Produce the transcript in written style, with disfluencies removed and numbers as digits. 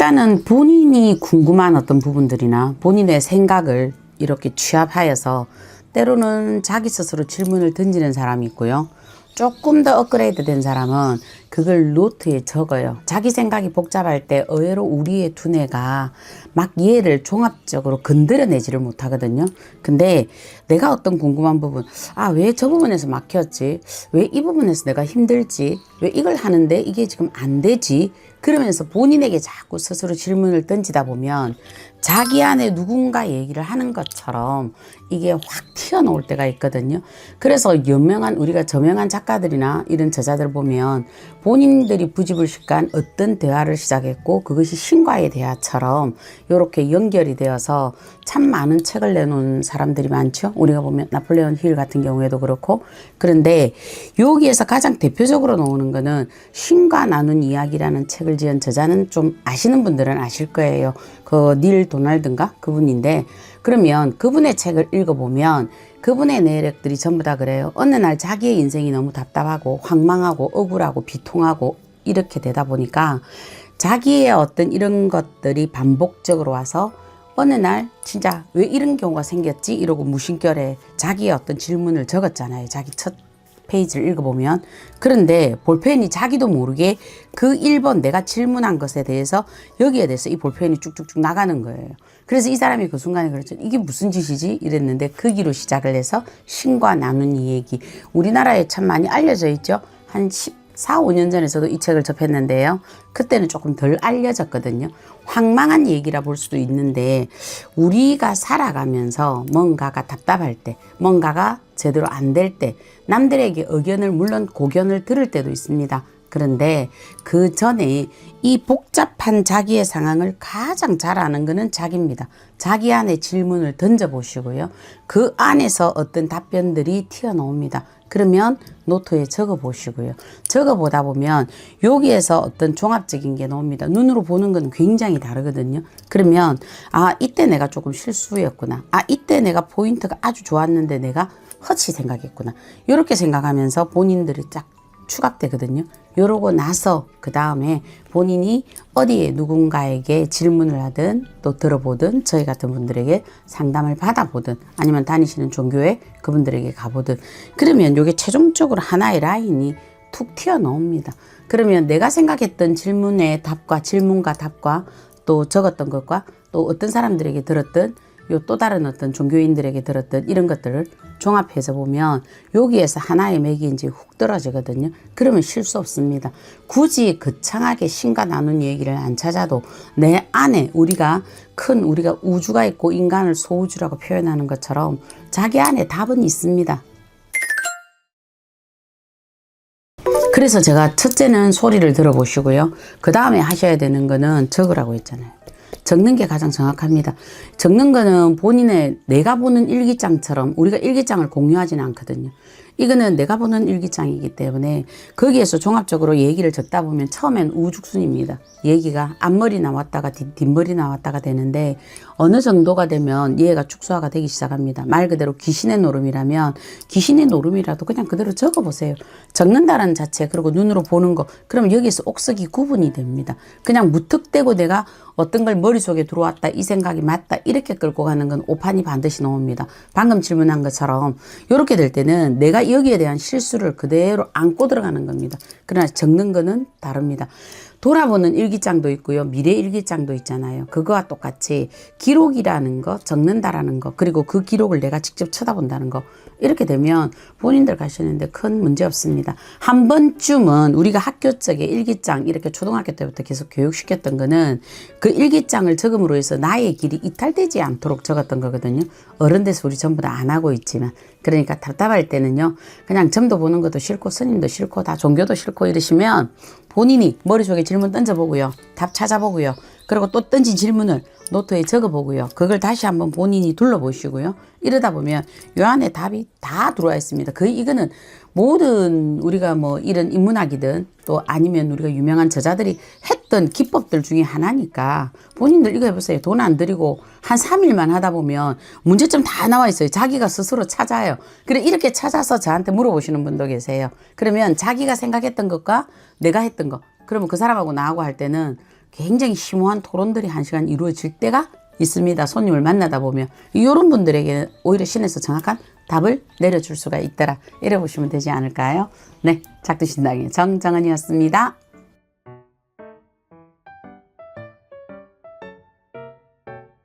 일단은 본인이 궁금한 어떤 부분들이나 본인의 생각을 이렇게 취합하여서 때로는 자기 스스로 질문을 던지는 사람이 있고요. 조금 더 업그레이드 된 사람은 그걸 노트에 적어요. 자기 생각이 복잡할 때 의외로 우리의 두뇌가 막 이해를 종합적으로 건드려내지를 못하거든요. 근데 내가 어떤 궁금한 부분, 왜 저 부분에서 막혔지? 왜 이 부분에서 내가 힘들지? 왜 이걸 하는데 이게 지금 안 되지? 그러면서 본인에게 자꾸 스스로 질문을 던지다 보면 자기 안에 누군가 얘기를 하는 것처럼 이게 확 튀어나올 때가 있거든요. 그래서 우리가 저명한 작가들이나 이런 저자들 보면 본인들이 부지불식간 어떤 대화를 시작했고 그것이 신과의 대화처럼 이렇게 연결이 되어서 참 많은 책을 내놓은 사람들이 많죠. 우리가 보면 나폴레온 힐 같은 경우에도 그렇고. 그런데 여기에서 가장 대표적으로 나오는 거는 신과 나눈 이야기라는 책을 지은 저자는 좀 아시는 분들은 아실 거예요. 그 닐 도널드인가? 그분인데, 그러면 그분의 책을 읽어보면 그분의 내력들이 전부 다 그래요. 어느 날 자기의 인생이 너무 답답하고 황망하고 억울하고 비통하고 이렇게 되다 보니까 자기의 어떤 이런 것들이 반복적으로 와서 어느 날 진짜 왜 이런 경우가 생겼지? 이러고 무심결에 자기의 어떤 질문을 적었잖아요. 자기 첫 페이지를 읽어보면. 그런데 볼펜이 자기도 모르게 그 1번 내가 질문한 것에 대해서 여기에 대해서 이 볼펜이 쭉쭉쭉 나가는 거예요. 그래서 이 사람이 그 순간에 그랬죠. 이게 무슨 짓이지? 이랬는데 그 기로 시작을 해서 신과 나눈 이 얘기. 우리나라에 참 많이 알려져 있죠. 한 14, 5년 전에 저도 이 책을 접했는데요. 그때는 조금 덜 알려졌거든요. 황망한 얘기라 볼 수도 있는데 우리가 살아가면서 뭔가가 답답할 때, 뭔가가 제대로 안 될 때, 남들에게 의견을 물론 고견을 들을 때도 있습니다. 그런데 그 전에 이 복잡한 자기의 상황을 가장 잘 아는 것은 자기입니다. 자기 안에 질문을 던져보시고요. 그 안에서 어떤 답변들이 튀어나옵니다. 그러면 노트에 적어보시고요. 적어보다 보면 여기에서 어떤 종합적인 게 나옵니다. 눈으로 보는 건 굉장히 다르거든요. 그러면 이때 내가 조금 실수였구나. 이때 내가 포인트가 아주 좋았는데 내가 헛이 생각했구나. 이렇게 생각하면서 본인들이 쫙 추각되거든요. 이러고 나서 그 다음에 본인이 어디에 누군가에게 질문을 하든 또 들어보든 저희 같은 분들에게 상담을 받아보든 아니면 다니시는 종교에 그분들에게 가보든 그러면 이게 최종적으로 하나의 라인이 툭 튀어나옵니다. 그러면 내가 생각했던 질문의 답과 질문과 답과 또 적었던 것과 또 어떤 사람들에게 들었던 또 다른 어떤 종교인들에게 들었던 이런 것들을 종합해서 보면 여기에서 하나의 맥이 이제 훅 떨어지거든요. 그러면 실수 없습니다. 굳이 거창하게 신과 나눈 얘기를 안 찾아도 내 안에 우리가 우주가 있고 인간을 소우주라고 표현하는 것처럼 자기 안에 답은 있습니다. 그래서 제가 첫째는 소리를 들어보시고요. 그 다음에 하셔야 되는 거는 적으라고 했잖아요. 적는 게 가장 정확합니다. 적는 거는 내가 보는 일기장처럼 우리가 일기장을 공유하지는 않거든요. 이거는 내가 보는 일기장이기 때문에 거기에서 종합적으로 얘기를 적다 보면 처음엔 우죽순입니다. 얘기가 앞머리 나왔다가 뒷머리 나왔다가 되는데 어느 정도가 되면 얘가 축소화가 되기 시작합니다. 말 그대로 귀신의 노름이라면 귀신의 노름이라도 그냥 그대로 적어보세요. 적는다는 자체 그리고 눈으로 보는 거 그러면 여기에서 옥석이 구분이 됩니다. 그냥 무턱대고 내가 어떤 걸 머릿속에 들어왔다 이 생각이 맞다 이렇게 끌고 가는 건 오판이 반드시 나옵니다. 방금 질문한 것처럼 이렇게 될 때는 내가 여기에 대한 실수를 그대로 안고 들어가는 겁니다. 그러나 적는 거는 다릅니다. 돌아보는 일기장도 있고요. 미래 일기장도 있잖아요. 그거와 똑같이 기록이라는 거, 적는다라는 거, 그리고 그 기록을 내가 직접 쳐다본다는 거 이렇게 되면 본인들 가시는데 큰 문제 없습니다. 한 번쯤은 우리가 학교 쪽에 일기장 이렇게 초등학교 때부터 계속 교육시켰던 거는 그 일기장을 적음으로 해서 나의 길이 이탈되지 않도록 적었던 거거든요. 어른 돼서 우리 전부 다 안 하고 있지만 그러니까 답답할 때는요. 그냥 점도 보는 것도 싫고 스님도 싫고 다 종교도 싫고 이러시면 본인이 머릿속에 질문 던져보고요. 답 찾아보고요. 그리고 또 던진 질문을 노트에 적어보고요. 그걸 다시 한번 본인이 둘러보시고요. 이러다 보면 요 안에 답이 다 들어와 있습니다. 거의 이거는 모든 우리가 뭐 이런 인문학이든 또 아니면 우리가 유명한 저자들이 했던 기법들 중에 하나니까 본인들 이거 해보세요. 돈 안 들이고 한 3일만 하다 보면 문제점 다 나와 있어요. 자기가 스스로 찾아요. 그래 이렇게 찾아서 저한테 물어보시는 분도 계세요. 그러면 자기가 생각했던 것과 내가 했던 것 그러면 그 사람하고 나하고 할 때는 굉장히 심오한 토론들이 한 시간 이루어질 때가 있습니다. 손님을 만나다 보면 이런 분들에게 오히려 신에서 정확한 답을 내려줄 수가 있더라. 이래 보시면 되지 않을까요? 네, 작두신당의 정정은이었습니다.